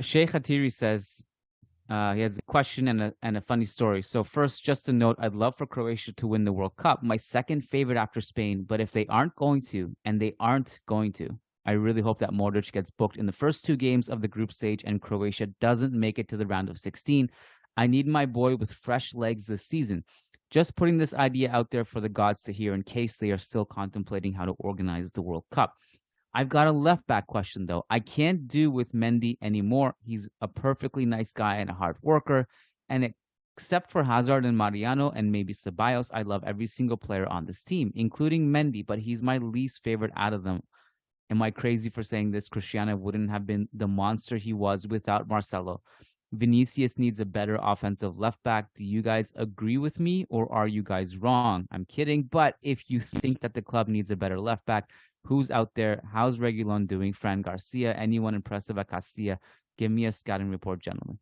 Sheikh Hatiri says he has a question and a funny story. So first, just a note, I'd love for Croatia to win the World Cup, my second favorite after Spain. But if they aren't going to, and they aren't going to, I really hope that Modric gets booked in the first two games of the group stage and Croatia doesn't make it to the round of 16. I need my boy with fresh legs this season. Just putting this idea out there for the gods to hear in case they are still contemplating how to organize the World Cup. I've got a left back question, though. I can't do with Mendy anymore. He's a perfectly nice guy and a hard worker. And except for Hazard and Mariano and maybe Ceballos, I love every single player on this team, including Mendy, but he's my least favorite out of them. Am I crazy for saying this? Cristiano wouldn't have been the monster he was without Marcelo. Vinicius needs a better offensive left back. Do you guys agree with me or are you guys wrong? I'm kidding. But if you think that the club needs a better left back, who's out there? How's Reguilon doing? Fran Garcia? Anyone impressive at Castilla? Give me a scouting report, gentlemen.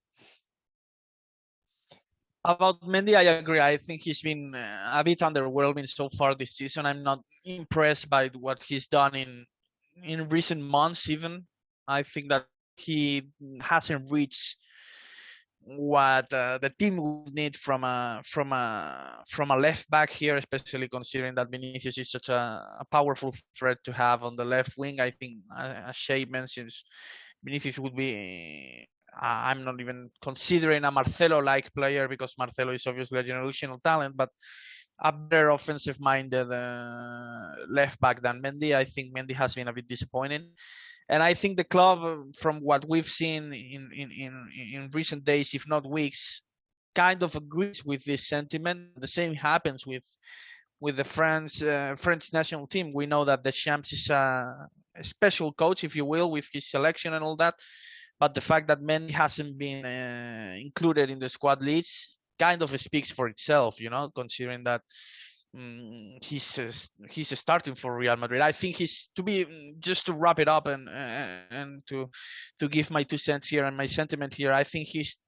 About Mendy, I agree. I think he's been a bit underwhelming so far this season. I'm not impressed by what he's done in recent months even. I think that he hasn't reached what the team would need from a left back here, especially considering that Vinicius is such a powerful threat to have on the left wing. I think, as Shea mentions, Vinicius would be. I'm not even considering a Marcelo-like player because Marcelo is obviously a generational talent, but a better offensive-minded left back than Mendy. I think Mendy has been a bit disappointing. And I think the club, from what we've seen in recent days, if not weeks, kind of agrees with this sentiment. The same happens with the French national team. We know that Deschamps is a special coach, if you will, with his selection and all that. But the fact that Mendy hasn't been included in the squad list kind of speaks for itself, considering that he's starting for Real Madrid. I think just to wrap it up and to give my 2 cents here and my sentiment here. I think he's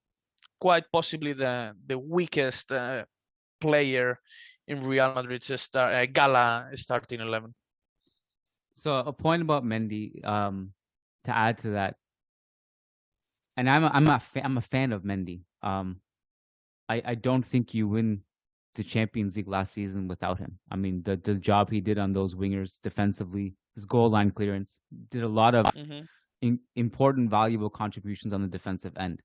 quite possibly the weakest player in Real Madrid's gala starting 11. So a point about Mendy, to add to that, and I'm a fan of Mendy. I don't think you win the Champions League last season without him. I mean, the job he did on those wingers defensively, his goal line clearance, did a lot of important, valuable contributions on the defensive end.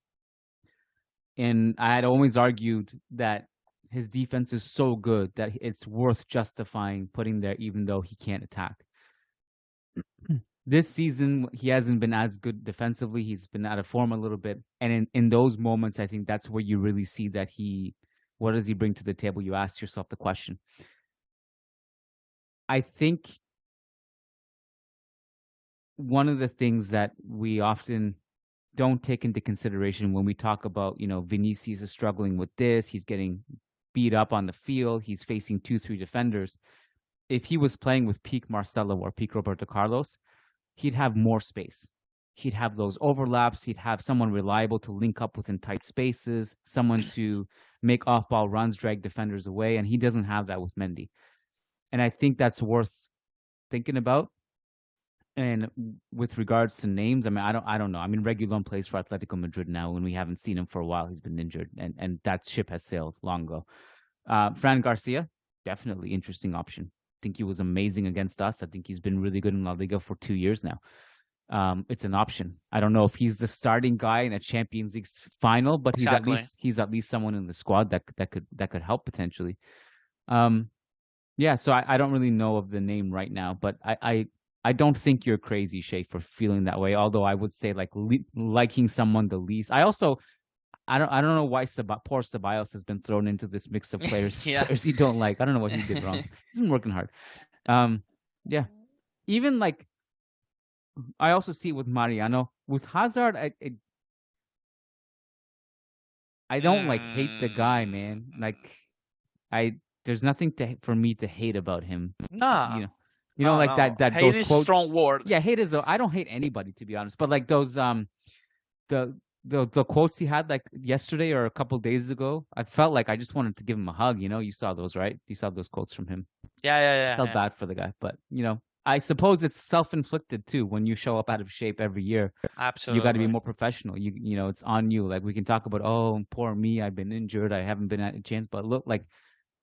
And I had always argued that his defense is so good that it's worth justifying putting there even though he can't attack. This season, he hasn't been as good defensively. He's been out of form a little bit. And in those moments, I think that's where you really see that what does he bring to the table? You ask yourself the question. I think one of the things that we often don't take into consideration when we talk about, Vinicius is struggling with this, he's getting beat up on the field, he's facing 2-3 defenders. If he was playing with peak Marcelo or peak Roberto Carlos, he'd have more space. He'd have those overlaps. He'd have someone reliable to link up with in tight spaces, someone to make off-ball runs, drag defenders away, and he doesn't have that with Mendy. And I think that's worth thinking about. And with regards to names, I mean, I don't know. I mean, Reguilon plays for Atletico Madrid now, and we haven't seen him for a while. He's been injured, and that ship has sailed long ago. Fran Garcia, definitely interesting option. I think he was amazing against us. I think he's been really good in La Liga for 2 years now. It's an option. I don't know if he's the starting guy in a Champions League final, but he's at least someone in the squad that could help potentially. So I don't really know of the name right now, but I don't think you're crazy, Shay, for feeling that way. Although I would say liking someone the least. I don't know why poor Ceballos has been thrown into this mix of players. Players you don't like. I don't know what he did wrong. He's been working hard. Even I also see it with Mariano. With Hazard, I don't hate the guy, man. There's nothing for me to hate about him. Nah. That hate those is quotes. Strong word. Yeah, hate is. I don't hate anybody, to be honest. But those the quotes he had yesterday or a couple days ago, I felt like I just wanted to give him a hug. You saw those, right? You saw those quotes from him. Yeah. Felt bad for the guy, but I suppose it's self-inflicted too. When you show up out of shape every year, you got to be Absolutely. more professional. You know, it's on you. Like we can talk about, oh, poor me, I've been injured, I haven't been at a chance. But look, like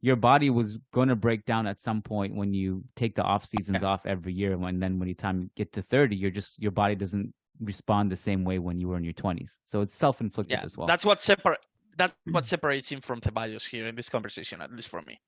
your body was going to break down at some point when you take the off seasons Yeah. off every year. And then when you time you get to 30, your body doesn't respond the same way when you were in your 20s. So it's self-inflicted Yeah. as well. That's what separates him from Ceballos here in this conversation, at least for me.